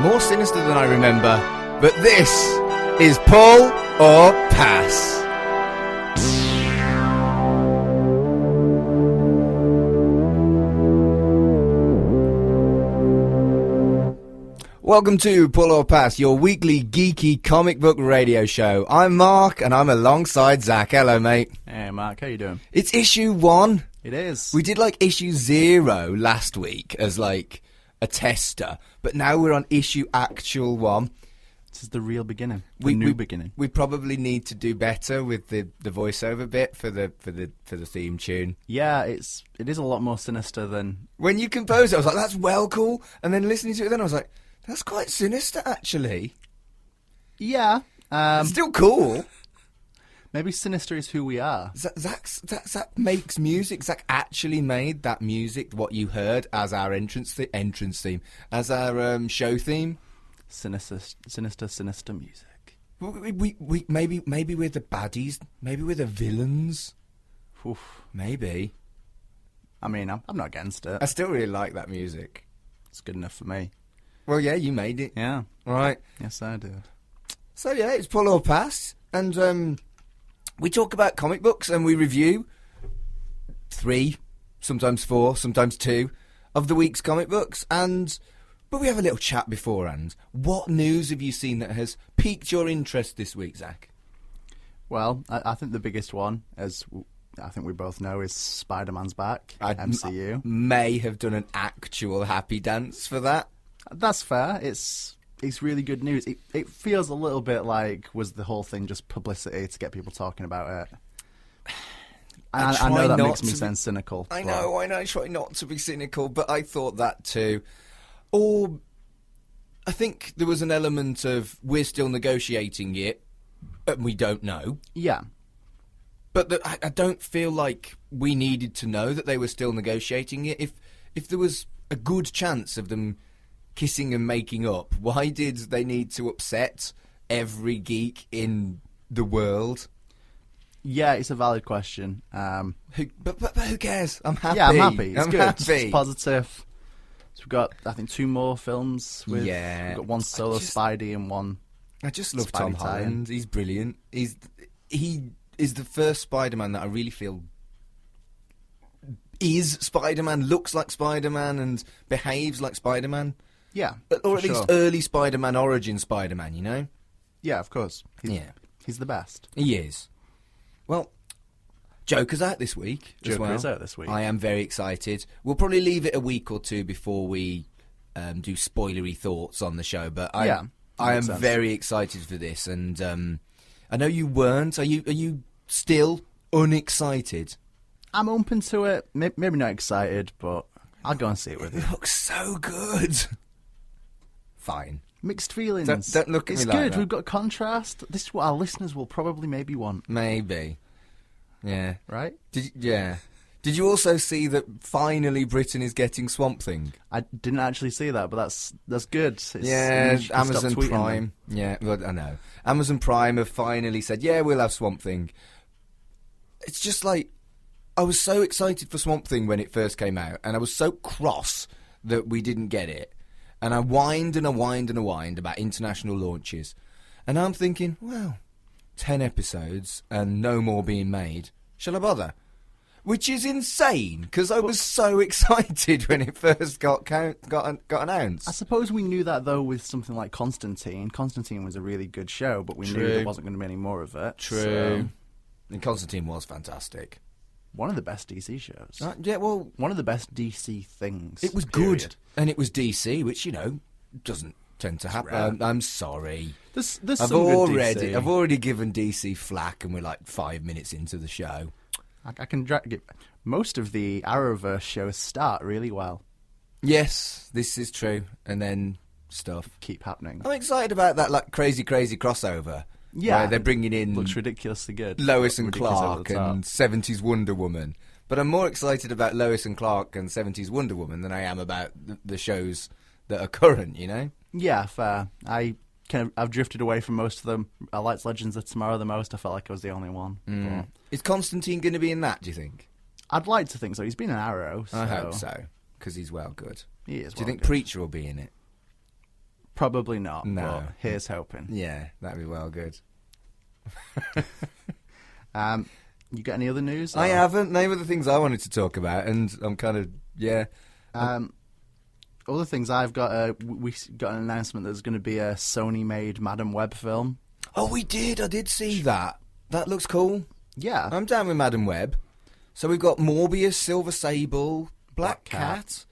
more sinister than I remember, but this is Pull or Pass. Welcome to Pull or Pass, your weekly geeky comic book radio show. I'm Mark, and I'm alongside Zach. Hello, mate. Hey, Mark. How you doing? It's issue 1. It is. We did, issue 0 last week as, a tester, but now we're on issue actual 1. This is the real beginning. The new beginning. We probably need to do better with the voiceover bit for the theme tune. Yeah, it is a lot more sinister than... When you composed it, I was like, that's well cool. And then listening to it then, I was like, that's quite sinister, actually. Yeah. It's still cool. Maybe sinister is who we are. Zach makes music. Zach actually made that music, what you heard, as our entrance theme, as our show theme. Sinister music. We maybe we're the baddies. Maybe we're the villains. Oof. Maybe. I mean, I'm not against it. I still really like that music. It's good enough for me. Well, yeah, you made it. Yeah. Right. Yes, I did. So, yeah, it's Pull or Pass. And we talk about comic books and we review 3, sometimes 4, sometimes 2 of the week's comic books. But we have a little chat beforehand. What news have you seen that has piqued your interest this week, Zach? Well, I think the biggest one, as I think we both know, is Spider-Man's back. MCU. I may have done an actual happy dance for that. That's fair. It's really good news. It feels a little bit like, was the whole thing just publicity to get people talking about it? I know that makes me sound cynical. I know. I try not to be cynical, but I thought that too. Or I think there was an element of we're still negotiating it, and we don't know. Yeah. But I don't feel like we needed to know that they were still negotiating it. If there was a good chance of them kissing and making up, why did they need to upset every geek in the world? Yeah, it's a valid question. But who cares? I'm happy. Yeah, I'm happy. It's I'm good. happy. It's positive. So we've got, I think, 2 more films. We've got one solo Spidey and one. I just love Spidey Tom tie-in. Holland. He's brilliant. He is the first Spider-Man that I really feel is Spider-Man, looks like Spider-Man, and behaves like Spider-Man. Yeah, or at least early Spider-Man, origin Spider-Man, you know? Yeah, of course. He's the best. He is. Well, Joker's out this week as well. Joker is out this week. I am very excited. We'll probably leave it a week or 2 before we do spoilery thoughts on the show, but I am very excited for this, and I know you weren't. Are you still unexcited? I'm open to it. Maybe not excited, but I'll go and see it with you. It looks so good. Fine. Mixed feelings. Don't look at me like that. It's good. We've got contrast. This is what our listeners will probably maybe want. Maybe. Yeah. Right? Did you also see that finally Britain is getting Swamp Thing? I didn't actually see that, but that's good. Amazon Prime. Yeah, well, I know. Amazon Prime have finally said, yeah, we'll have Swamp Thing. It's just like, I was so excited for Swamp Thing when it first came out, and I was so cross that we didn't get it. And I whined about international launches. And I'm thinking, well, 10 episodes and no more being made. Shall I bother? Which is insane, because I was so excited when it first got announced. I suppose we knew that, though, with something like Constantine. Constantine was a really good show, but we knew there wasn't going to be any more of it. True. So. And Constantine was fantastic. One of the best DC shows. Yeah, well... One of the best DC things. It was good. And it was DC, which, doesn't tend to happen. I'm sorry. There's some good DC. I've already given DC flack, and we're like 5 minutes into the show. I can drag it. Most of the Arrowverse shows start really well. Yes, this is true. And then stuff keep happening. I'm excited about that crazy crossover. Yeah, where they're bringing in looks ridiculously good. Lois and Clark and 70s Wonder Woman. But I'm more excited about Lois and Clark and 70s Wonder Woman than I am about the shows that are current, you know? Yeah, fair. I've drifted away from most of them. I liked Legends of Tomorrow the most. I felt like I was the only one. Mm. Is Constantine going to be in that, do you think? I'd like to think so. He's been an Arrow. So. I hope so, because he's well good. He is. Do you think Preacher will be in it? Probably not, No. but here's hoping. Yeah, that'd be well good. You got any other news? I haven't. They were the things I wanted to talk about, and I'm kind of, yeah. Other things I've got, we got an announcement that there's going to be a Sony-made Madam Web film. Oh, we did. I did see that. That looks cool. Yeah. I'm down with Madam Web. So we've got Morbius, Silver Sable, Black Cat,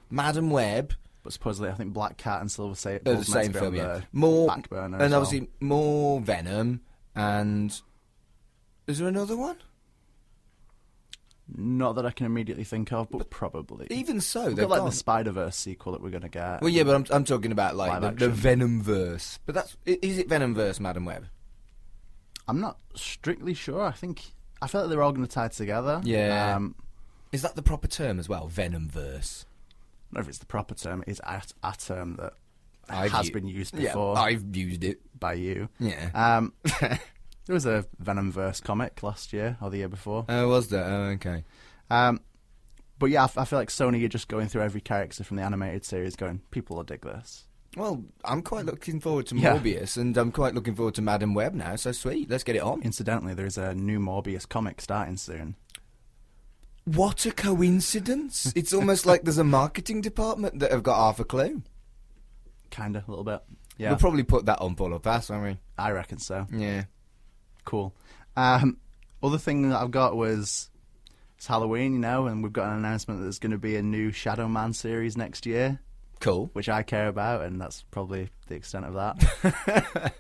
Madam Web. But supposedly, I think Black Cat and Silver Sable are the same film, yeah. Back burner and as obviously well. more Venom, and is there another one? Not that I can immediately think of, but probably. Even so, we've they've got like gone. the Spider-Verse sequel that we're going to get. Well, yeah, but I'm talking about like Live the action. Venomverse. But is it Venomverse, Madam Web? I'm not strictly sure. I feel like they're all going to tie together. Yeah. Is that the proper term as well? Venomverse. I don't know if it's the proper term. It's a term that I've has been used before. Yeah, I've used it by you. Yeah. There was a Venomverse comic last year or the year before. Oh, was there? Oh, okay. But yeah, I feel like Sony are just going through every character from the animated series going, people will dig this. Well, I'm quite looking forward to Yeah. Morbius, and I'm quite looking forward to Madam Web now, so sweet. Let's get it on. Incidentally, there's a new Morbius comic starting soon. What a coincidence. It's almost like there's a marketing department that have got half a clue. Kind of, a little bit. Yeah, We'll probably put that on Pull or Pass, won't we? I reckon so. Yeah. Cool. Other thing that I've got was it's Halloween, and we've got an announcement that there's going to be a new Shadow Man series next year, Cool. which I care about, and that's probably the extent of that.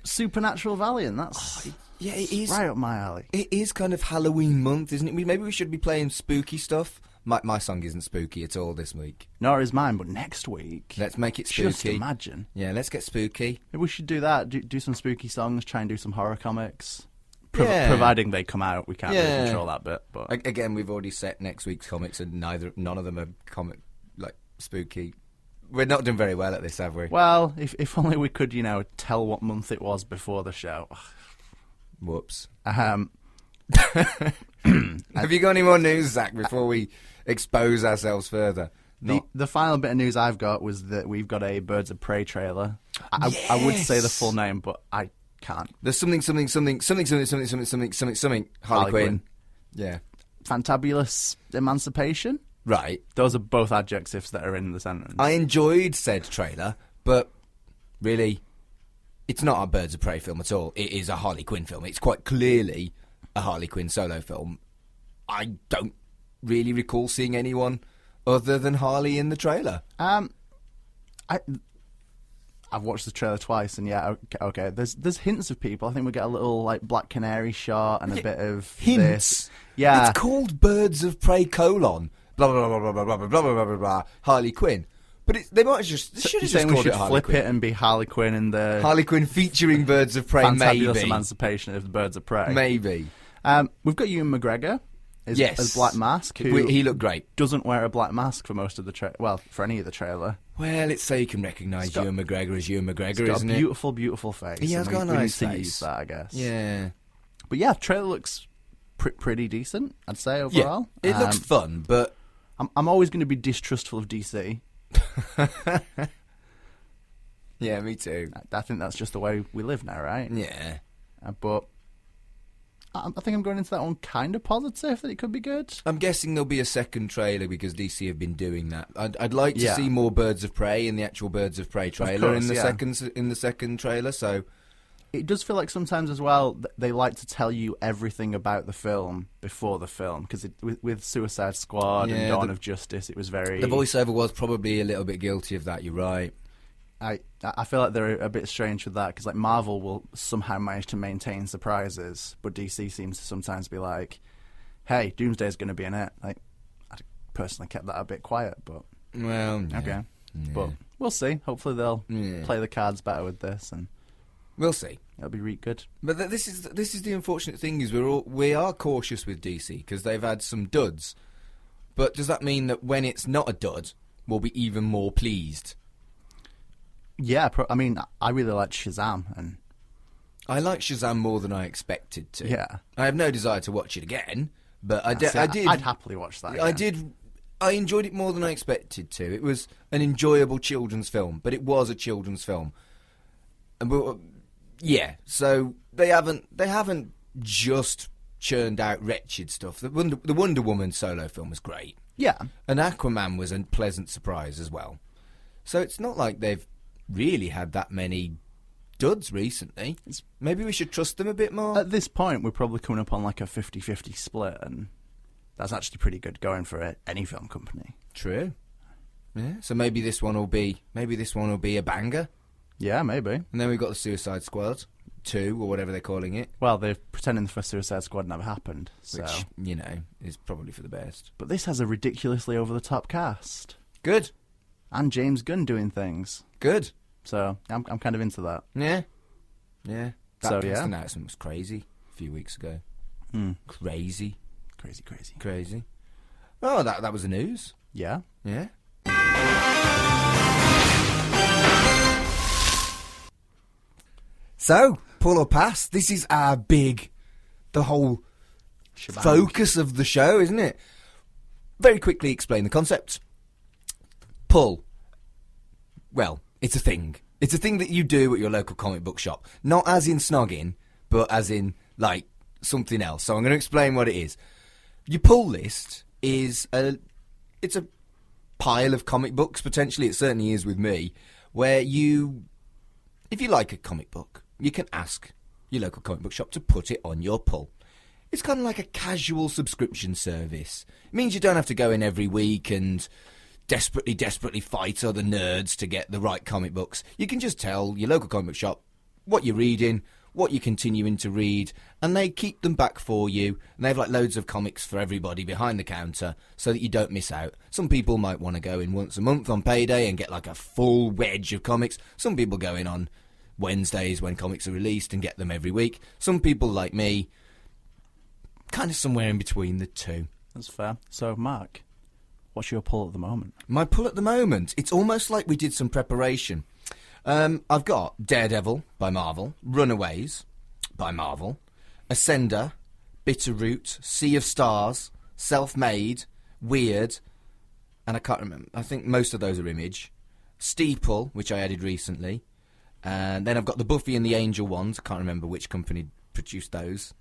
Supernatural Valiant, that's Yeah, it is. right up my alley. It is kind of Halloween month, isn't it? Maybe we should be playing spooky stuff. My song isn't spooky at all this week. Nor is mine, but next week, Let's make it spooky. just imagine. Yeah, let's get spooky. Maybe we should do that, do some spooky songs, try and do some horror comics. Yeah. Providing they come out, we can't really Yeah. control that bit. But Again, we've already set next week's comics, and none of them are spooky. We're not doing very well at this, have we? well, if only we could, tell what month it was before the show. Whoops. Um, Have you got any more news, Zach, before we expose ourselves further? The final bit of news I've got was that we've got a Birds of Prey trailer. I would say the full name, but I can't. There's something. Harley Quinn. Yeah. Fantabulous Emancipation? Right. Those are both adjectives that are in the sentence. I enjoyed said trailer, but really, it's not a Birds of Prey film at all. It is a Harley Quinn film. It's quite clearly a Harley Quinn solo film. I don't really recall seeing anyone other than Harley in the trailer. I've watched the trailer twice, and yeah, okay. There's hints of people. I think we get a little like Black Canary shot and a bit of Hints? this. Yeah, It's called Birds of Prey : blah blah blah blah blah blah blah blah blah blah blah blah Harley Quinn. But they might have just should You're have saying just we called should it Harley flip Quinn. it and be Harley Quinn in the Harley Quinn featuring Birds of Prey, Fantabulous maybe. Emancipation of the Birds of Prey. Maybe. We've got Ewan McGregor Yes. as Black Mask, who He looked great. doesn't wear a black mask for most of the for any of the trailer. Well, it's so you can recognise got- Ewan McGregor as Ewan He's McGregor, got isn't a it? beautiful, beautiful face. He has and got a we need nice to face. use that, I guess. Yeah. But yeah, trailer looks pretty decent, I'd say, Yeah. overall. It looks fun, but I'm always going to be distrustful of DC. yeah, me too. I think that's just the way we live now, right? Yeah. But I think I'm going into that one kind of positive that it could be good. I'm guessing there'll be a second trailer because DC have been doing that. I'd like to Yeah. see more Birds of Prey in the actual Birds of Prey trailer course, in the yeah. second trailer. So It does feel like sometimes as well they like to tell you everything about the film before the film because with Suicide Squad and Yeah, Dawn of Justice, it was very. the voiceover was probably a little bit guilty of that. You're right. I feel like they're a bit strange with that because like Marvel will somehow manage to maintain surprises, but DC seems to sometimes be like, "Hey, Doomsday's going to be in it." Like, I personally kept that a bit quiet, but Well, yeah. okay, Yeah. but we'll see. Hopefully they'll Yeah. play the cards better with this, and We'll see. it'll be really good. But this is the unfortunate thing is we are cautious with DC because they've had some duds. But does that mean that when it's not a dud, we'll be even more pleased? Yeah, I mean, I really liked Shazam, and I like Shazam more than I expected to. yeah, I have no desire to watch it again, but I did. I'd happily watch that. I again. did I enjoyed it more than I expected to. It was an enjoyable children's film, but it was a children's film. And yeah, so they haven't just churned out wretched stuff. The Wonder Woman solo film was great. Yeah. And Aquaman was a pleasant surprise as well. So it's not like they've really had that many duds recently. Maybe we should trust them a bit more. At this point, we're probably coming up on like a 50-50 split, and that's actually pretty good going for any film company. True. Yeah. So maybe this one will be a banger. Yeah, maybe. And then we've got the Suicide Squad 2 or whatever they're calling it. Well, they're pretending the first Suicide Squad never happened, so. Which, is probably for the best. But this has a ridiculously over-the-top cast. Good. And James Gunn doing things. Good. So, I'm kind of into that. Yeah. Yeah. That yeah. announcement was crazy a few weeks ago. Crazy. Crazy. Oh, that was the news. Yeah. Yeah. So, pull or pass. This is the whole Shebang. Focus of the show, isn't it? Very quickly explain the concept. Pull. Well, it's a thing. It's a thing that you do at your local comic book shop. Not as in snogging, but as in, like, something else. So I'm going to explain what it is. Your pull list is it's a pile of comic books, potentially. It certainly is with me, where if you like a comic book, you can ask your local comic book shop to put it on your pull. It's kind of like a casual subscription service. It means you don't have to go in every week and desperately fight other nerds to get the right comic books. You can just tell your local comic book shop what you're reading, what you're continuing to read, and they keep them back for you. And they have like loads of comics for everybody behind the counter so that you don't miss out. Some people might want to go in once a month on payday and get like a full wedge of comics. Some people go in on Wednesdays when comics are released and get them every week. Some people, like me, kind of somewhere in between the two. That's fair. So, Mark, what's your pull at the moment? My pull at the moment, it's almost like we did some preparation. I've got Daredevil by Marvel, Runaways by Marvel, Ascender, Bitterroot, Sea of Stars, Self-Made, Weird, and I can't remember. I think most of those are Image. Steeple, which I added recently. And then I've got the Buffy and the Angel ones. I can't remember which company produced those.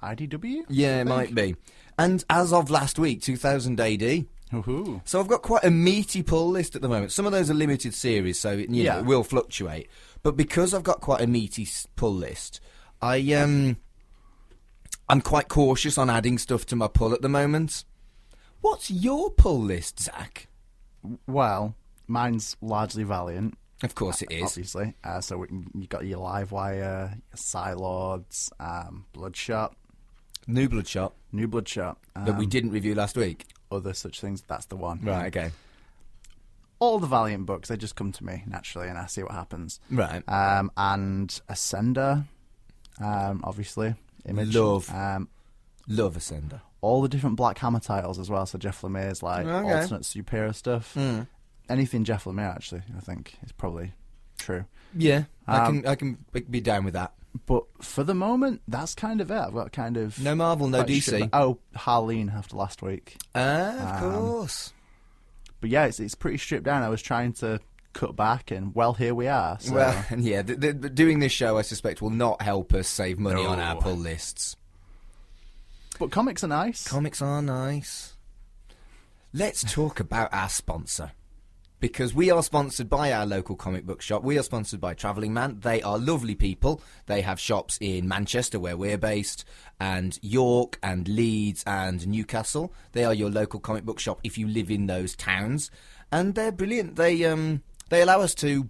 IDW? Yeah, it might be. And as of last week, 2000 AD. Ooh. So I've got quite a meaty pull list at the moment. Some of those are limited series, so it will fluctuate. But because I've got quite a meaty pull list, I'm quite cautious on adding stuff to my pull at the moment. What's your pull list, Zach? Well, mine's largely Valiant. Of course it is. Obviously. So you got your Livewire, your Psylords, Bloodshot. New Bloodshot. That we didn't review last week. Other such things, that's the one. Right, okay. All the Valiant books, they just come to me naturally and I see what happens. Right. And Ascender, obviously. Image. Love Ascender. All the different Black Hammer titles as well, so Jeff Lemire's alternate superhero stuff. Anything Jeff Lemire, actually, I think is probably true. Yeah, I can be down with that. But for the moment, that's kind of it. I've got kind of... No Marvel, no DC. Harleen after last week. Of course. But yeah, it's pretty stripped down. I was trying to cut back, and well, here we are. So. Well, yeah, doing this show, I suspect, will not help us save money on our pull lists. But comics are nice. Comics are nice. Let's talk about our sponsor. Because we are sponsored by our local comic book shop. We are sponsored by Travelling Man. They are lovely people. They have shops in Manchester, where we're based, and York, and Leeds, and Newcastle. They are your local comic book shop if you live in those towns. And they're brilliant. They allow us to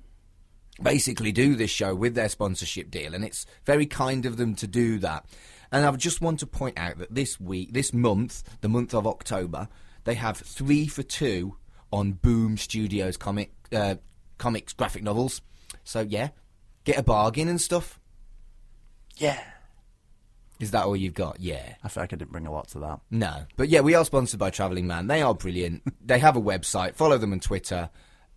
basically do this show with their sponsorship deal, and it's very kind of them to do that. And I just want to point out that this month, the month of October, they have 3 for 2 on Boom Studios comics graphic novels. So, yeah, get a bargain and stuff. Yeah. Is that all you've got? Yeah. I feel like I didn't bring a lot to that. No. But, yeah, we are sponsored by Travelling Man. They are brilliant. They have a website. Follow them on Twitter.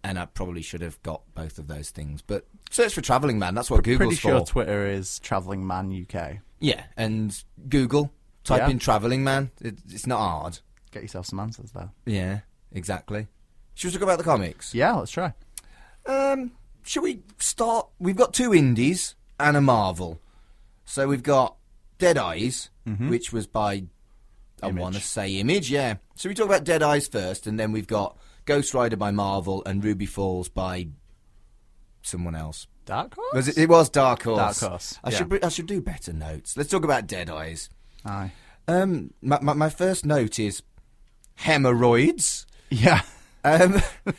And I probably should have got both of those things. But search for Travelling Man. That's what Google's for. Pretty sure Twitter is Travelling Man UK. Yeah, and Google. Type in Travelling Man. It's not hard. Get yourself some answers there. Yeah. exactly. Should we talk about the comics? Yeah, let's try. Shall we start? We've got 2 indies and a Marvel. So we've got Dead Eyes, which was by, I want to say Image, yeah. So we talk about Dead Eyes first, and then we've got Ghost Rider by Marvel and Ruby Falls by someone else. Dark Horse? It was Dark Horse. Dark Horse. I should do better notes. Let's talk about Dead Eyes. Aye. My first note is hemorrhoids. Yeah.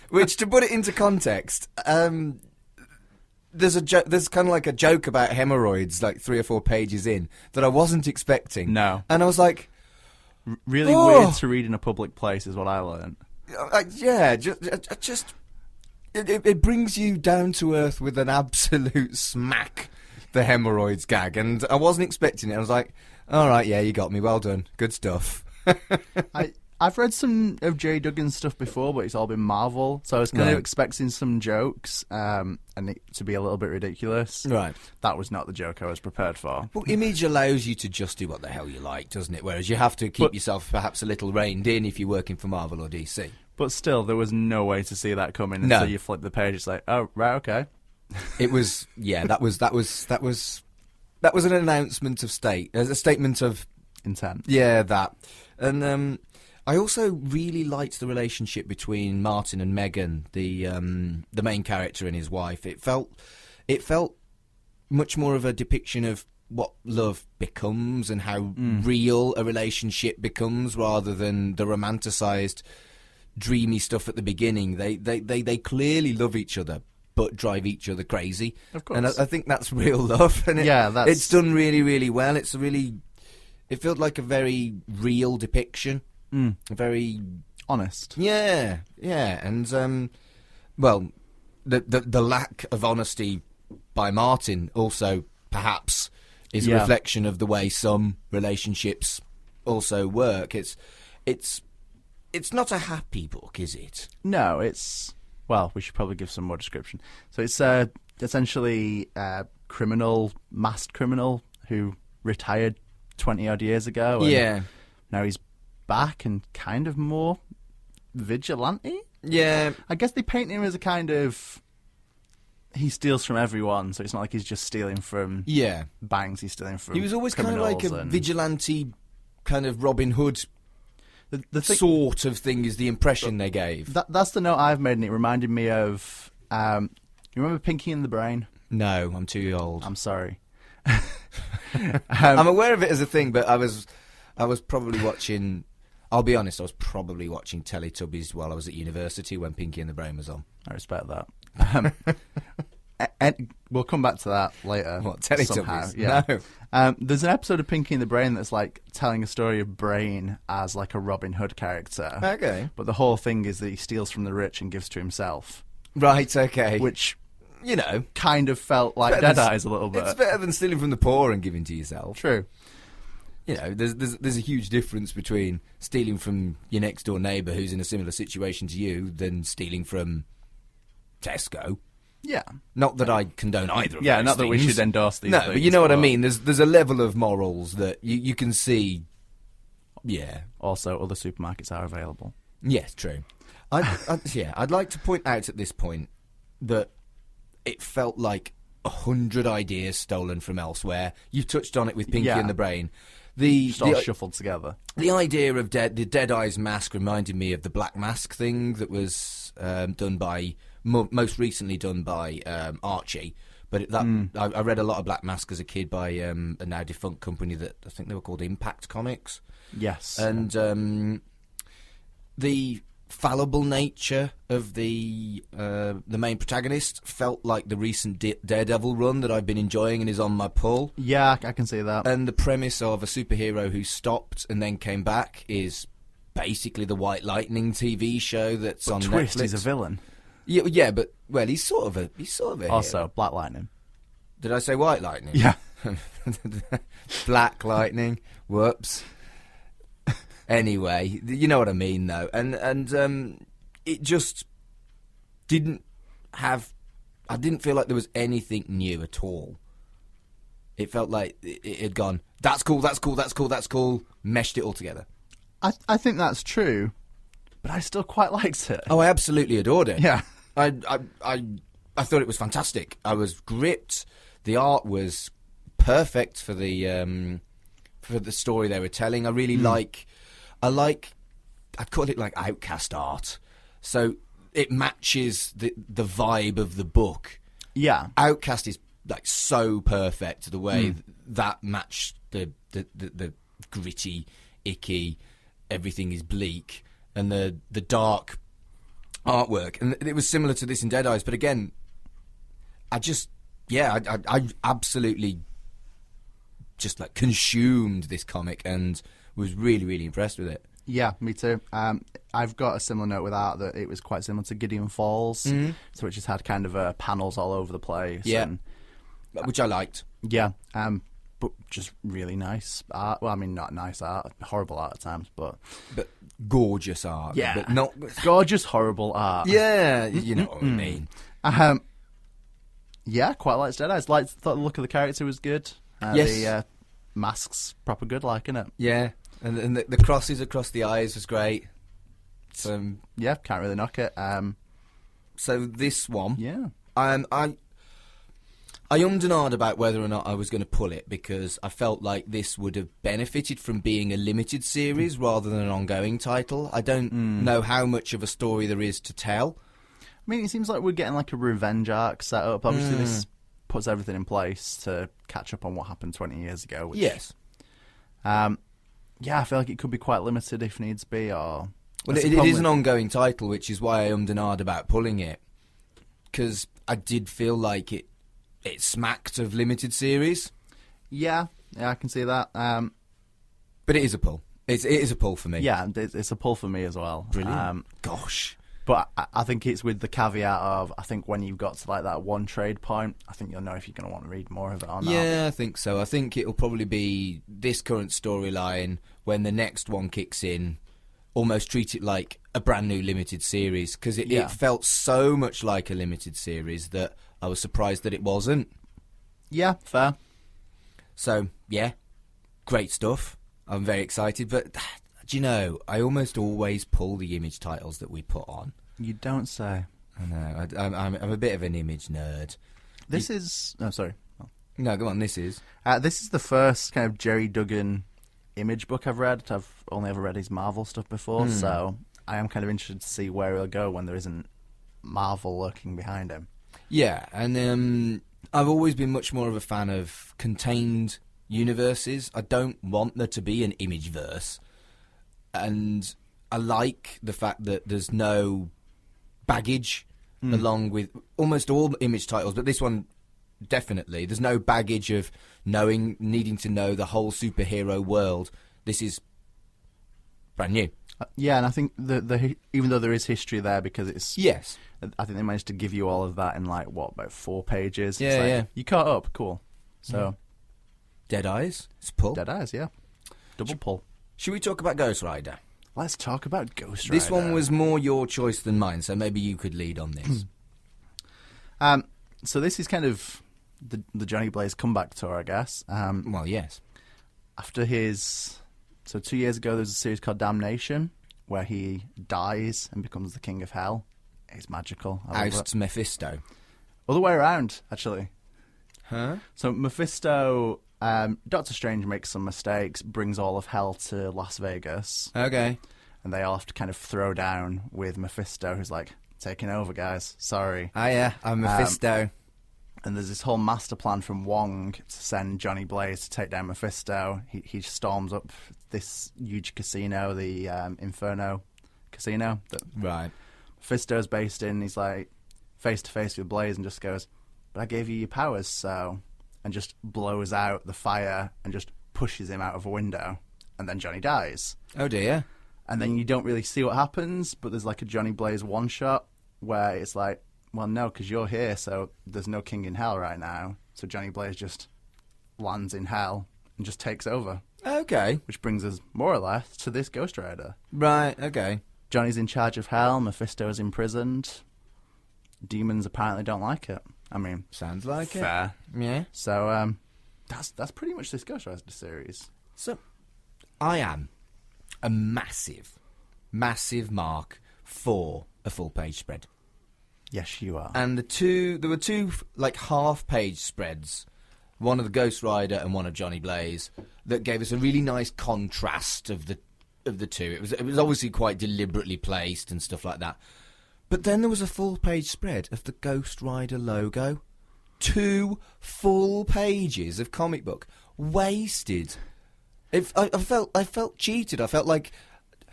Which, to put it into context, there's kind of like a joke about hemorrhoids, like 3 or 4 pages in, that I wasn't expecting. No. And I was like, really weird to read in a public place is what I learned. Yeah, just it brings you down to earth with an absolute smack, the hemorrhoids gag, and I wasn't expecting it. I was like, all right, yeah, you got me, well done, good stuff. I've read some of Jay Duggan's stuff before, but it's all been Marvel, so I was kind of expecting some jokes and it to be a little bit ridiculous. Right. That was not the joke I was prepared for. Well, Image allows you to just do what the hell you like, doesn't it? Whereas you have to keep yourself perhaps a little reined in if you're working for Marvel or DC. But still, there was no way to see that coming until you flip the page. It's like, oh, right, okay. It was, yeah, that was an announcement of a statement of intent. Yeah, that. And I also really liked the relationship between Martin and Megan, the main character and his wife. It felt much more of a depiction of what love becomes and how real a relationship becomes, rather than the romanticized, dreamy stuff at the beginning. They clearly love each other, but drive each other crazy. Of course. And I think that's real love. And it's done really, really well. It felt like a very real depiction. Very honest. Yeah. And, well, the lack of honesty by Martin also perhaps is a reflection of the way some relationships also work. It's not a happy book, is it? No, well, we should probably give some more description. So it's essentially a masked criminal who retired 20-odd years ago. And now he's back and kind of more vigilante. Yeah. I guess they paint him as a kind of... He steals from everyone, so it's not like he's just stealing from banks, he's stealing from He was always kind of like a vigilante, kind of Robin Hood sort of thing is the impression they gave. That's the note I've made, and it reminded me of... you remember Pinky and the Brain? No, I'm too old. I'm sorry. I'm aware of it as a thing, but I was probably watching... I'll be honest, I was probably watching Teletubbies while I was at university when Pinky and the Brain was on. I respect that. We'll come back to that later. What, Teletubbies? Yeah. No. There's an episode of Pinky and the Brain that's like telling a story of Brain as like a Robin Hood character. Okay. But the whole thing is that he steals from the rich and gives to himself. Right, okay. Which, you know, kind of felt like Dead Eyes a little bit. It's better than stealing from the poor and giving to yourself. True. You know, there's a huge difference between stealing from your next door neighbour who's in a similar situation to you than stealing from Tesco. Yeah. Not that I condone either of those not that we things. should endorse these things. No, but you know what I mean. There's a level of morals that you can see. Yeah. Also, other supermarkets are available. Yes, true. I'd like to point out at this point that it felt like 100 ideas stolen from elsewhere. You touched on it with Pinky and the Brain. Just all shuffled together. The idea of the Dead Eyes mask reminded me of the Black Mask thing that was most recently done by Archie. But I read a lot of Black Mask as a kid by a now defunct company that I think they were called Impact Comics. Yes. And the fallible nature of the main protagonist felt like the recent Daredevil run that I've been enjoying and is on my pull. Yeah, I can see that. And the premise of a superhero who stopped and then came back is basically the White Lightning TV show that's on twist, Netflix. He's a villain. Yeah, but he's sort of a also hero. Black Lightning. Did I say White Lightning? Yeah. Black Lightning. Whoops. Anyway, you know what I mean, though, and it just didn't have. I didn't feel like there was anything new at all. It felt like it had gone. That's cool. That's cool. That's cool. That's cool. Meshed it all together. I think that's true, but I still quite liked it. Oh, I absolutely adored it. Yeah. I thought it was fantastic. I was gripped. The art was perfect for the story they were telling. I really I'd call it like Outcast art. So it matches the vibe of the book. Yeah. Outcast is like so perfect, the way that matched the gritty, icky, everything is bleak, and the dark artwork. And it was similar to this in Dead Eyes, but again, I absolutely just like consumed this comic and was really, really impressed with it. Yeah, me too. I've got a similar note with art that it was quite similar to Gideon Falls, so it just had kind of panels all over the place. Yeah, and, which I liked. Yeah, but just really nice art. Well, I mean, not nice art, horrible art at times, but gorgeous art. Yeah, but not gorgeous, horrible art. Yeah, you know what I mean. Yeah, quite liked Dead Eyes. Thought the look of the character was good. Yes, the mask's proper good, like, innit? Yeah. And the crosses across the eyes was great. So yeah, can't really knock it. So this one, yeah, I ummed and ahed about whether or not I was going to pull it because I felt like this would have benefited from being a limited series rather than an ongoing title. I don't know how much of a story there is to tell. I mean, it seems like we're getting like a revenge arc set up. Obviously, this puts everything in place to catch up on what happened 20 years ago. Which, yes. Yeah, I feel like it could be quite limited if needs be. Or well, it is an ongoing title, which is why I ummed and ahed about pulling it, because I did feel like it smacked of limited series. Yeah, I can see that. But it is a pull. It is a pull for me. Yeah, it's a pull for me as well. Brilliant. Gosh. But I think it's with the caveat of, I think when you've got to like that one trade point, I think you'll know if you're going to want to read more of it or not. Yeah, I think so. I think it'll probably be this current storyline when the next one kicks in, almost treat it like a brand new limited series, because it felt so much like a limited series that I was surprised that it wasn't. Yeah, fair. So, yeah, great stuff. I'm very excited, but do you know, I almost always pull the Image titles that we put on. You don't say. I know. I'm a bit of an Image nerd. This is... Oh, sorry. Oh. No, go on, this is... This is the first kind of Jerry Duggan Image book I've read. I've only ever read his Marvel stuff before, so I am kind of interested to see where he'll go when there isn't Marvel lurking behind him. Yeah, and I've always been much more of a fan of contained universes. I don't want there to be an Image verse. And I like the fact that there's no baggage along with almost all Image titles, but this one definitely. There's no baggage of needing to know the whole superhero world. This is brand new. Yeah, and I think the even though there is history there, because it's... Yes. I think they managed to give you all of that in like, what, about 4 pages? Yeah, it's like, yeah. You caught up, cool. So... Dead Eyes, it's a pull. Dead Eyes, yeah. Double pull. Should we talk about Ghost Rider? Let's talk about Ghost Rider. This one was more your choice than mine, so maybe you could lead on this. So this is kind of the Johnny Blaze comeback tour, I guess. Well, yes. After his... So 2 years ago, there was a series called Damnation, where he dies and becomes the king of hell. It's magical. Ousts Mephisto. Other way around, actually. Huh? So Mephisto... Doctor Strange makes some mistakes, brings all of hell to Las Vegas. Okay. And they all have to kind of throw down with Mephisto, who's like, taking over, guys. Sorry. Oh, yeah, I'm Mephisto. And there's this whole master plan from Wong to send Johnny Blaze to take down Mephisto. He storms up this huge casino, the Inferno Casino. That Right. Mephisto's based in. He's like face to face with Blaze and just goes, "But I gave you your powers, so..." And just blows out the fire and just pushes him out of a window. And then Johnny dies. Oh, dear. And then you don't really see what happens, but there's like a Johnny Blaze one-shot where it's like, well, no, because you're here, so there's no king in hell right now. So Johnny Blaze just lands in hell and just takes over. Okay. Which brings us, more or less, to this Ghost Rider. Right, okay. Johnny's in charge of hell, Mephisto's imprisoned. Demons apparently don't like it. I mean... Sounds like fair. it. Yeah. So, that's pretty much this Ghost Rider series. So, I am a massive massive mark for a full-page spread. Yes, you are. And there were two like half-page spreads, one of the Ghost Rider and one of Johnny Blaze, that gave us a really nice contrast of the two. It was obviously quite deliberately placed and stuff like that. But then there was a full-page spread of the Ghost Rider logo. 2 full pages of comic book wasted. I felt cheated. I felt like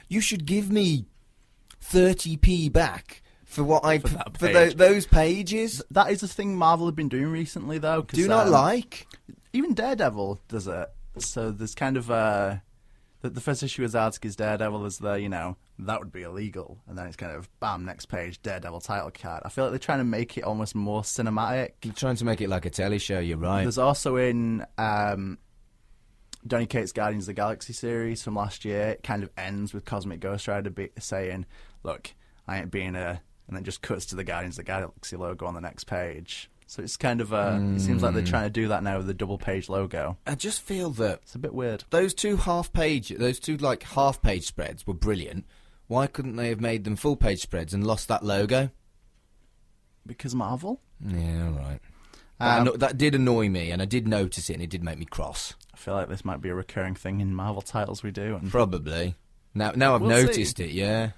you should give me 30p back for what those pages. That is the thing Marvel have been doing recently, though. Do not like. Even Daredevil does it. So there's kind of the first issue of Zardski's Daredevil is that would be illegal, and then it's kind of bam, next page, Daredevil title card. I feel like they're trying to make it almost more cinematic. You're trying to make it like a telly show. You're right. There's also in Donny Cates' Guardians of the Galaxy series from last year. It kind of ends with Cosmic Ghost Rider saying, "Look, I ain't being a," and then just cuts to the Guardians of the Galaxy logo on the next page. So it's kind of it seems like they're trying to do that now with the double page logo. I just feel that it's a bit weird. Those two half page spreads were brilliant. Why couldn't they have made them full page spreads and lost that logo? Because Marvel? Yeah, all right. That did annoy me, and I did notice it, and it did make me cross. I feel like this might be a recurring thing in Marvel titles we do. Probably. Now I've noticed it, yeah.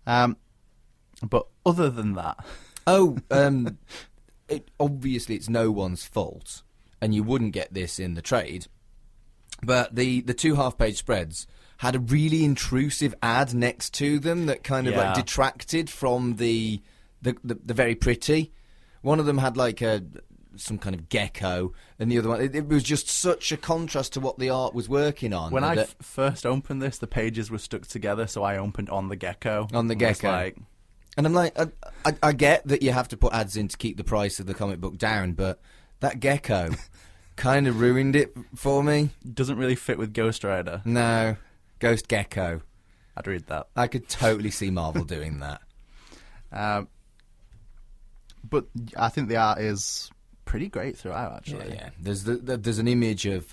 But other than that... Obviously it's no one's fault, and you wouldn't get this in the trade, but the 2 half-page spreads had a really intrusive ad next to them that kind of like detracted from the very pretty. One of them had like some kind of gecko, and the other one, it was just such a contrast to what the art was working on. When I first opened this, the pages were stuck together, so I opened on the gecko. On the gecko. And I'm like, I get that you have to put ads in to keep the price of the comic book down, but that gecko kind of ruined it for me. Doesn't really fit with Ghost Rider. No. Ghost Gecko. I'd read that. I could totally see Marvel doing that. But I think the art is pretty great throughout, actually. Yeah. There's an image of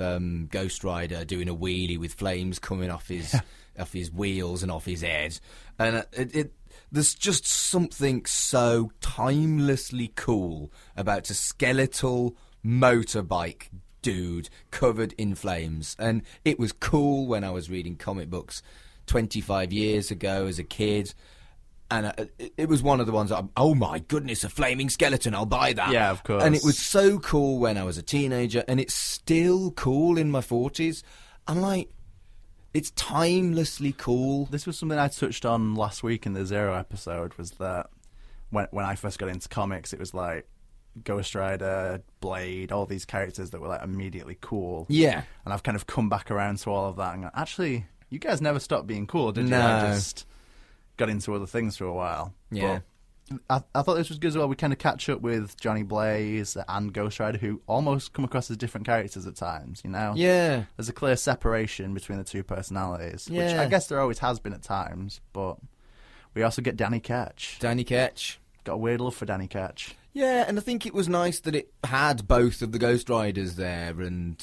Ghost Rider doing a wheelie with flames coming off his wheels and off his head, and there's just something so timelessly cool about a skeletal motorbike dude covered in flames. And it was cool when I was reading comic books 25 years ago as a kid, and it was one of the ones that oh my goodness, a flaming skeleton, I'll buy that. Yeah, of course. And it was so cool when I was a teenager, and it's still cool in my 40s. I'm like, it's timelessly cool. This was something I touched on last week in the Zero episode, was that when I first got into comics, it was like Ghost Rider, Blade, all these characters that were like immediately cool. Yeah. And I've kind of come back around to all of that and gone, actually, you guys never stopped being cool, did you? No. I just got into other things for a while. Yeah. But I thought this was good as well. We kind of catch up with Johnny Blaze and Ghost Rider, who almost come across as different characters at times, you know? Yeah. There's a clear separation between the two personalities, which I guess there always has been at times, but we also get Danny Ketch. Danny Ketch. Got a weird love for Danny Ketch. Yeah, and I think it was nice that it had both of the Ghost Riders there, and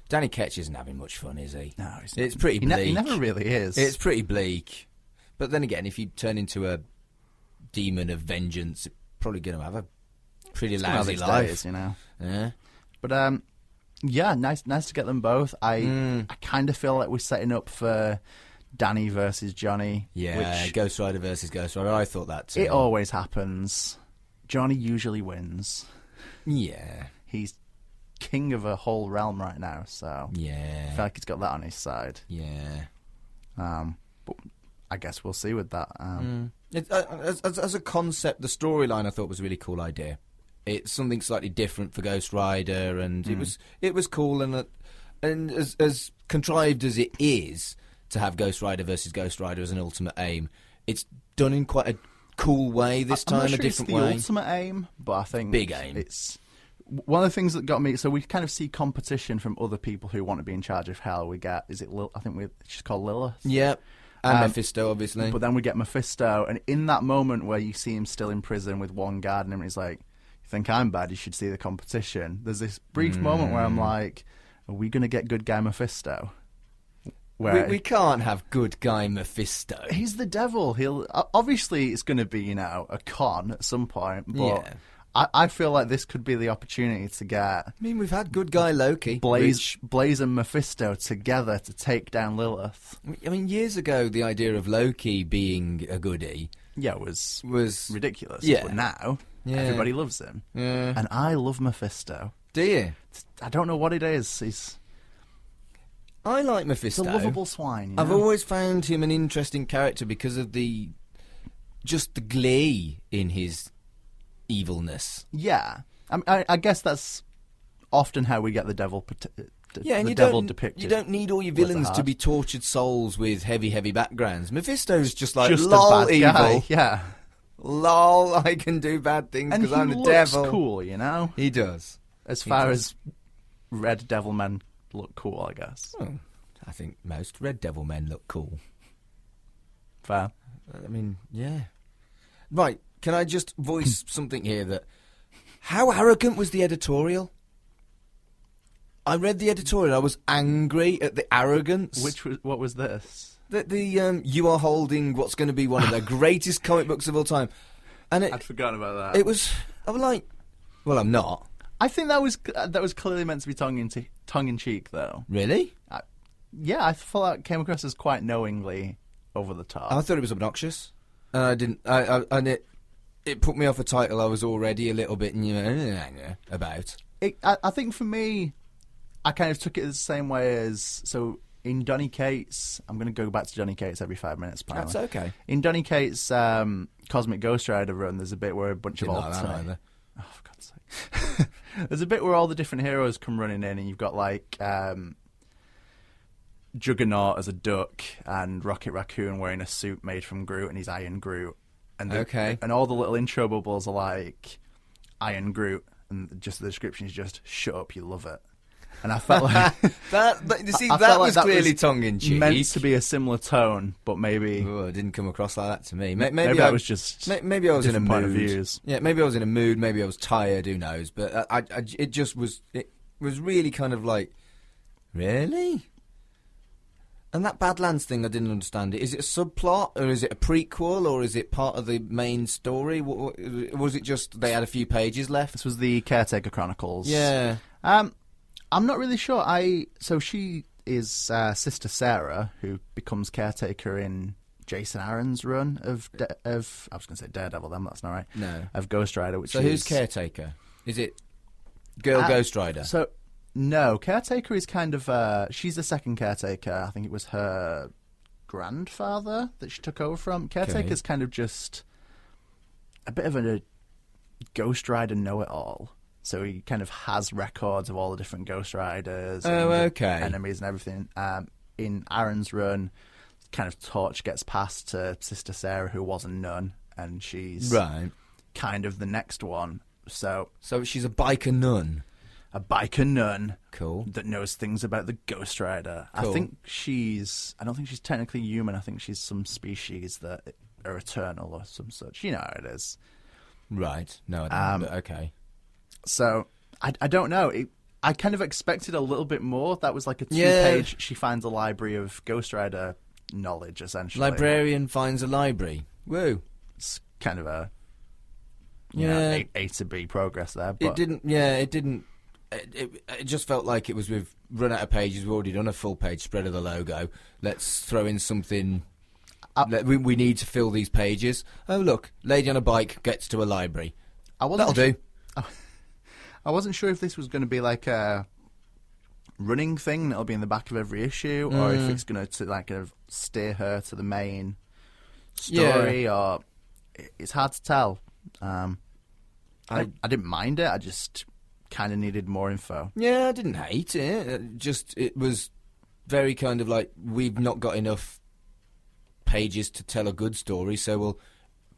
Danny Ketch isn't having much fun, is he? No, it's pretty bleak. He never really is. It's pretty bleak. But then again, if you turn into a demon of vengeance, you're probably going to have a pretty lousy life, days, you know. Yeah. But yeah, nice to get them both. I kind of feel like we're setting up for Danny versus Johnny. Yeah, Ghost Rider versus Ghost Rider. I thought that too. It always happens. Johnny usually wins. Yeah. He's king of a whole realm right now, so yeah, I feel like he's got that on his side. Yeah. But I guess we'll see with that. As a concept, the storyline I thought was a really cool idea. It's something slightly different for Ghost Rider, and it was cool, and as contrived as it is to have Ghost Rider versus Ghost Rider as an ultimate aim, it's done in quite a cool way this time, I'm not sure a different it's the way. ultimate aim, but I think big aim. It's one of the things that got me. So we kind of see competition from other people who want to be in charge of hell. We get I think she's called Lilith. Yep. And Mephisto, obviously. But then we get Mephisto, and in that moment where you see him still in prison with one guard and him, he's like, "You think I'm bad? You should see the competition." There's this brief moment where I'm like, "Are we going to get good guy Mephisto?" where we can't have good guy Mephisto. he's the devil. He'll obviously it's going to be a con at some point, but Yeah. I feel like this could be the opportunity to get I mean, we've had good guy Loki. Blaze and Mephisto together to take down Lilith. I mean, years ago, the idea of Loki being a goodie Was ridiculous. Yeah. But now everybody loves him, and I love Mephisto. Do you? I don't know what it is. He's I like Mephisto. a lovable swine. I've always found him an interesting character because of just the glee in his evilness. Yeah, I guess that's often how we get the devil. And the devil depicted. You don't need all your with the villains to heart. be tortured souls with heavy Just backgrounds. Mephisto's just like, a lol, bad evil. guy. Yeah, Lol, I can do bad things and because he I'm the looks devil. cool, He does. As far as red devil men look cool, I guess. Oh, I think most Red Devil men look cool. Fair. I mean, yeah. Right, can I just voice something here that... How arrogant was the editorial? I read the editorial, I was angry at the arrogance. What was this? You are holding what's going to be one of the greatest comic books of all time. And I'd forgotten about that. It was... I was like... Well, I'm not. I think that was clearly meant to be tongue in cheek, though. Really? Yeah, I thought that came across as quite knowingly over the top. I thought it was obnoxious. And I didn't... and it put me off a title I was already a little bit about. I think for me, I kind of took it the same way as... So, in Donny Cates... I'm going to go back to Donny Cates every 5 minutes, apparently. That's okay. In Donny Cates' Cosmic Ghost Rider run, there's a bit where a bunch of Didn't old... like that either. Oh, for God's sake. There's a bit where all the different heroes come running in, and you've got, like... Juggernaut as a duck, and Rocket Raccoon wearing a suit made from Groot, and he's Iron Groot. And and all the little intro bubbles are like Iron Groot, and just the description is just "Shut up, you love it." And I felt like that was clearly tongue in cheek, meant to be a similar tone, but maybe it didn't come across like that to me. Maybe I was just maybe I was in a point mood. Of views. Yeah, maybe I was in a mood. Maybe I was tired. Who knows? But it was really kind of like, really. And that Badlands thing, I didn't understand it. Is it a subplot, or is it a prequel, or is it part of the main story? Was it just they had a few pages left? This was the Caretaker Chronicles. Yeah. I'm not really sure. So she is Sister Sarah, who becomes Caretaker in Jason Aaron's run of I was going to say Daredevil. Then that's not right. No. Of Ghost Rider. Who's Caretaker? Is it Girl Ghost Rider? No, Caretaker is kind of... she's the second Caretaker. I think it was her grandfather that she took over from. Caretaker's kind of just a bit of a Ghost Rider know-it-all. So he kind of has records of all the different Ghost Riders and enemies and everything. In Aaron's run, kind of torch gets passed to Sister Sarah, who was a nun, and she's kind of the next one. So she's a biker nun. A biker nun, cool, that knows things about the Ghost Rider. Cool. I don't think she's technically human. I think she's some species that are eternal or some such. You know how it is. Right. No, I don't. Okay. So I don't know. I kind of expected a little bit more. That was like a 2-page. She finds a library of Ghost Rider knowledge, essentially. Librarian finds a library. Woo. It's kind of a A to B progress there. But it didn't. Yeah, it didn't. It just felt like it was we've run out of pages. We've already done a full page spread of the logo. Let's throw in something. We need to fill these pages. Oh look, lady on a bike gets to a library. That'll do. I wasn't sure if this was going to be like a running thing that'll be in the back of every issue, or if it's going to like kind of steer her to the main story. Or it's hard to tell. I didn't mind it. I just kind of needed more info. Yeah, I didn't hate it. It was very kind of like, we've not got enough pages to tell a good story, so we'll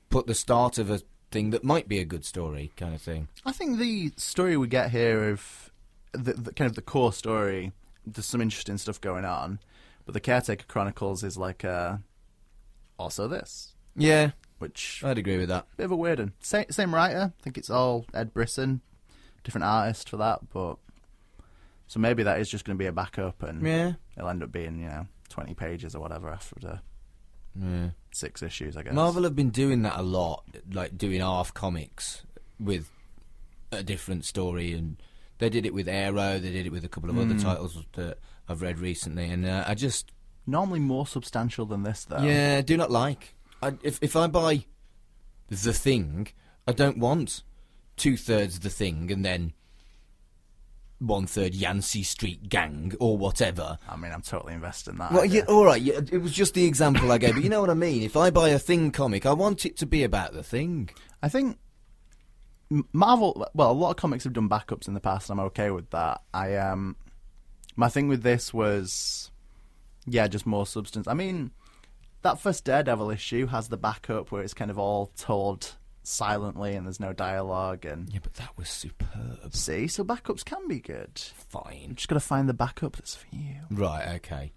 put the start of a thing that might be a good story kind of thing. I think the story we get here of the kind of the core story, there's some interesting stuff going on, but the Caretaker Chronicles is like also this. Yeah, which I'd agree with that. Bit of a weird one. Same writer. I think it's all Ed Brisson. Different artist for that, but so maybe that is just going to be a backup, and it'll end up being 20 pages or whatever after the 6 issues, I guess. Marvel have been doing that a lot, like doing half comics with a different story, and they did it with Arrow, they did it with a couple of other titles that I've read recently, and I just... Normally more substantial than this, though. Yeah, do not like. If I buy The Thing, I don't want 2/3 The Thing and then 1/3 Yancey Street Gang or whatever. I mean, I'm totally invested in that. Well, yeah, all right, yeah, it was just the example I gave, but you know what I mean? If I buy a Thing comic, I want it to be about The Thing. I think Marvel, well, a lot of comics have done backups in the past, and I'm okay with that. My thing with this was, yeah, just more substance. I mean, that first Daredevil issue has the backup where it's kind of all told silently and there's no dialogue. And yeah, but that was superb. See, so backups can be good. Fine. You just got to find the backup that's for you. Right, okay.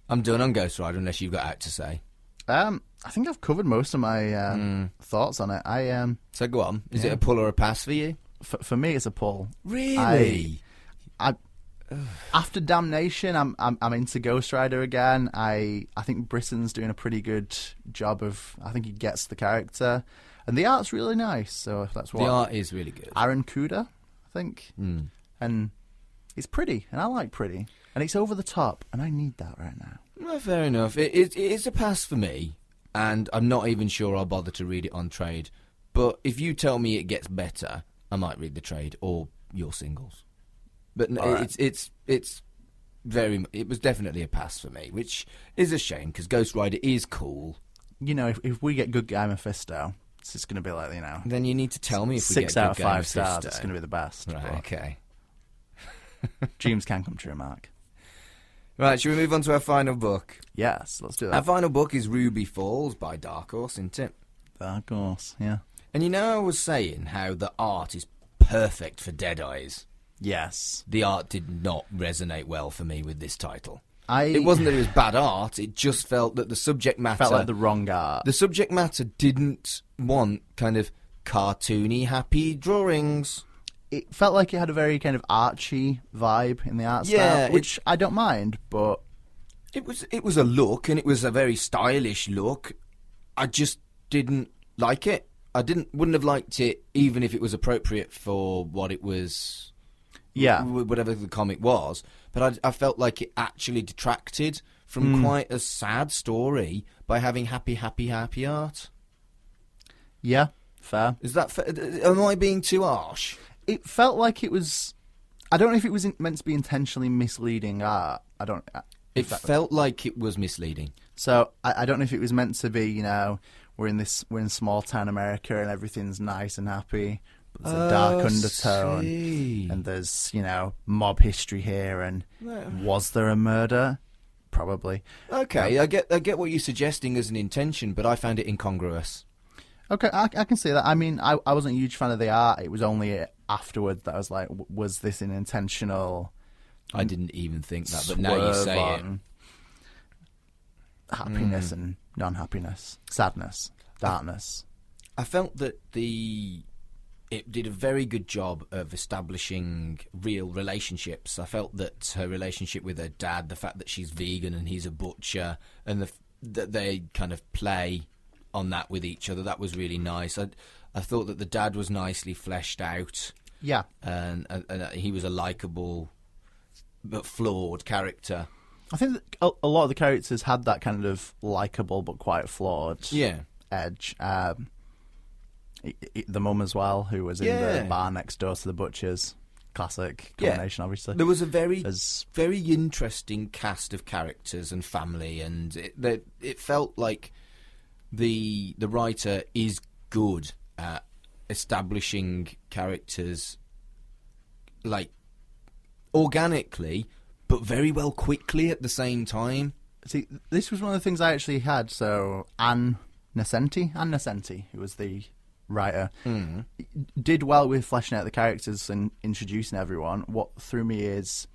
I'm done on Ghost Rider unless you've got out to say. I think I've covered most of my thoughts on it. So go on. Is it a pull or a pass for you? For me, it's a pull. Really? After Damnation, I'm into Ghost Rider again. I think Brisson's doing a pretty good job of. I think he gets the character, and the art's really nice. So if that's what the art is really good. Aaron Kuda, I think, and it's pretty, and I like pretty, and it's over the top, and I need that right now. Well, fair enough. It is a pass for me, and I'm not even sure I'll bother to read it on trade. But if you tell me it gets better, I might read the trade or your singles. But no, right. It was definitely a pass for me, which is a shame because Ghost Rider is cool. You know, if we get Good Guy Mephisto, it's just going to be like, Then you need to tell me if we 6 get out of Good Guy 5 stars. Mephisto. It's going to be the best. Right, okay. Dreams can come true, Mark. Right, shall we move on to our final book? Yes, let's do that. Our final book is Ruby Falls by Dark Horse, isn't it? Dark Horse, yeah. And you know I was saying how the art is perfect for Dead Eyes. Yes. The art did not resonate well for me with this title. It wasn't that it was bad art, it just felt that the subject matter... Felt like the wrong art. The subject matter didn't want kind of cartoony, happy drawings. It felt like it had a very kind of Archie vibe in the art style, which I don't mind, but... It was a look, and it was a very stylish look. I just didn't like it. I wouldn't have liked it even if it was appropriate for what it was... Yeah. Whatever the comic was. But I felt like it actually detracted from quite a sad story by having happy art. Yeah, fair. Is that fair? Am I being too harsh? It felt like it was... I don't know if it was meant to be intentionally misleading art. I don't... It felt like it was misleading. So I don't know if it was meant to be, you know, we're in small town America and everything's nice and happy, but there's a dark undertone, and there's, you know, mob history here, and was there a murder? Probably. Okay, I get what you're suggesting as an intention, but I found it incongruous. Okay, I can see that. I mean, I wasn't a huge fan of the art. It was only afterwards that I was like, was this an intentional... I didn't even think that, but now you say it. Happiness and non-happiness, sadness, darkness. I felt that it did a very good job of establishing real relationships. I felt that her relationship with her dad, the fact that she's vegan and he's a butcher, and that they kind of play on that with each other, that was really nice. I thought that the dad was nicely fleshed out. Yeah. And he was a likeable but flawed character. I think that a lot of the characters had that kind of likeable but quite flawed edge. The mum as well, who was in the bar next door to the butchers. Classic combination, obviously. There was a very interesting cast of characters and family, and it felt like the writer is good at establishing characters, like, organically, but very well quickly at the same time. See, this was one of the things I actually had. So Anne Nesenti, who was the writer, did well with fleshing out the characters and introducing everyone. What threw me is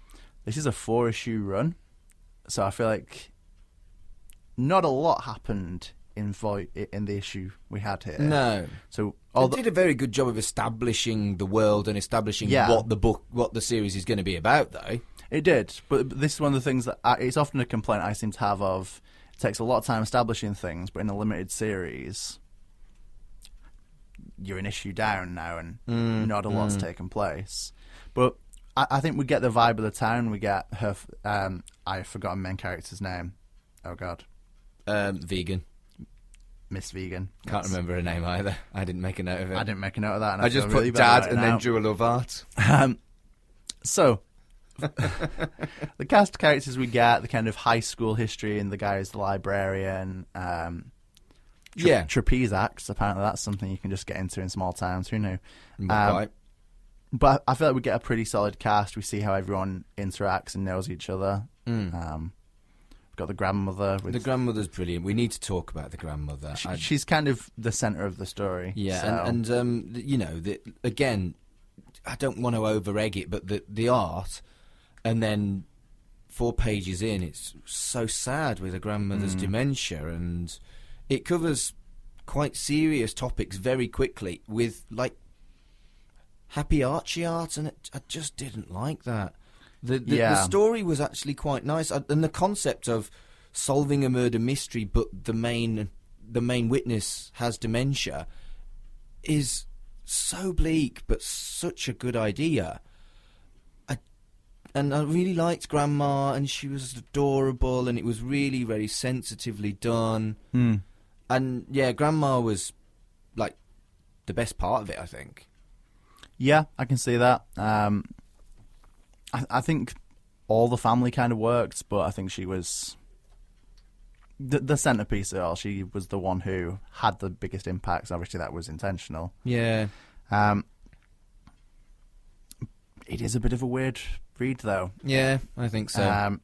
this is a 4-issue run, so I feel like not a lot happened in the issue we had here. No. So they did a very good job of establishing the world and establishing what the series is going to be about, though. It did, but this is one of the things that it's often a complaint I seem to have of. It takes a lot of time establishing things, but in a limited series, you're an issue down now, and not a lot's taken place. But I think we get the vibe of the town. We get her. I've forgotten main character's name. Oh God. Vegan. Miss Vegan. Can't remember her name either. I didn't make a note of it. I didn't make a note of that. And I just put really Dad right and now. then drew a love art. So, the cast of characters we get, the kind of high school history, and the guy is the librarian. Trapeze acts. Apparently, that's something you can just get into in small towns. Who knew? Right. But I feel like we get a pretty solid cast. We see how everyone interacts and knows each other. We've got the grandmother. The grandmother's brilliant. We need to talk about the grandmother. She's kind of the centre of the story. Yeah, so. and you know, again, I don't want to over-egg it, but the art, and then 4 pages in, it's so sad with the grandmother's dementia, and it covers quite serious topics very quickly with, like, happy Archie art, and I just didn't like that. The story was actually quite nice, and the concept of solving a murder mystery, but the main witness has dementia, is so bleak, but such a good idea. And I really liked Grandma, and she was adorable, and it was really very sensitively done. And yeah, Grandma was like the best part of it, I think. Yeah, I can see that. I think all the family kind of worked, but I think she was the centerpiece of it all. She was the one who had the biggest impacts. Obviously, that was intentional. Yeah. It is a bit of a weird read, though. Yeah, I think so.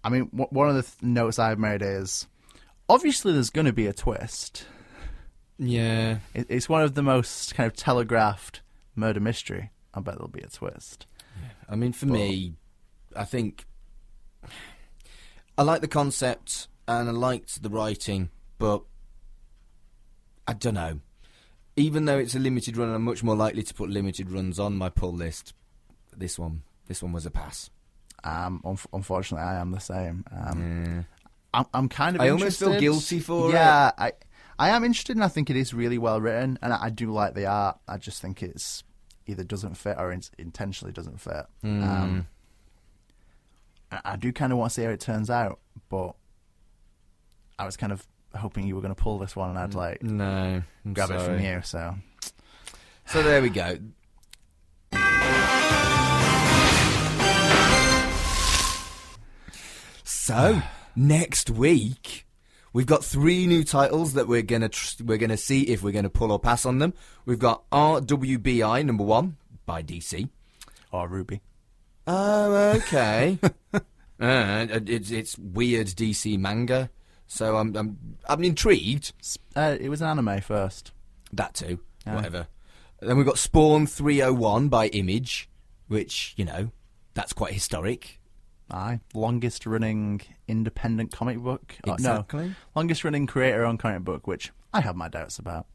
I mean, one of the notes I've made is, obviously there's going to be a twist. Yeah. It's one of the most kind of telegraphed murder mystery. I bet there'll be a twist. Yeah. I mean, for me, I think I like the concept and I liked the writing, but I don't know. Even though it's a limited run, I'm much more likely to put limited runs on my pull list. This one was a pass. Unfortunately, I am the same. I'm kind of. I almost feel guilty for it. Yeah, I am interested, and I think it is really well written, and I do like the art. I just think it's either doesn't fit or intentionally doesn't fit. I do kind of want to see how it turns out, but I was kind of hoping you were going to pull this one, and I'd grab it from you. So there we go. So next week we've got 3 new titles that we're gonna see if we're gonna pull or pass on them. We've got RWBI #1 by DC, or Ruby. Oh, okay. It's weird DC manga, so I'm intrigued. It was an anime first. That too, whatever. Then we've got Spawn 301 by Image, which, you know, that's quite historic. Aye, longest running independent comic book. Exactly. No, longest running creator-owned comic book, which I have my doubts about.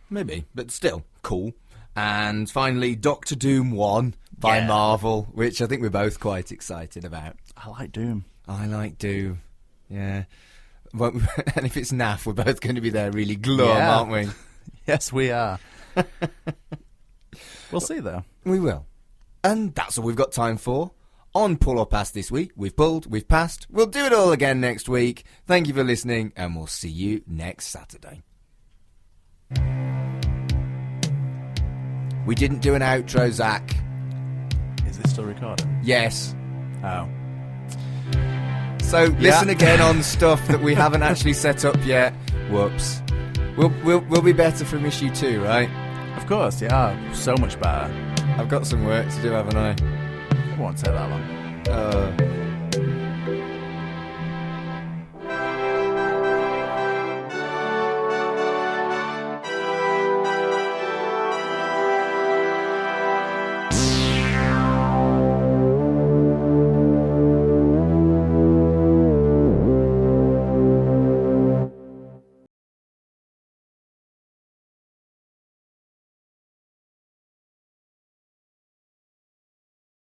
Maybe, but still cool. And finally, Doctor Doom 1 by Marvel, which I think we're both quite excited about. I like Doom. I like Doom. Yeah. And if it's naff, we're both going to be there really glum, aren't we? Yes, we are. We'll see, though. We will. And that's all we've got time for. On Pull or Pass this week, we've pulled, we've passed. We'll do it all again next week. Thank you for listening, and we'll see you next Saturday. We didn't do an outro, Zach. Is it still recording? Yes. Oh. So listen again on stuff that we haven't actually set up yet. Whoops. We'll be better from issue 2, right? Of course, yeah. So much better. I've got some work to do, haven't I? It won't take that long.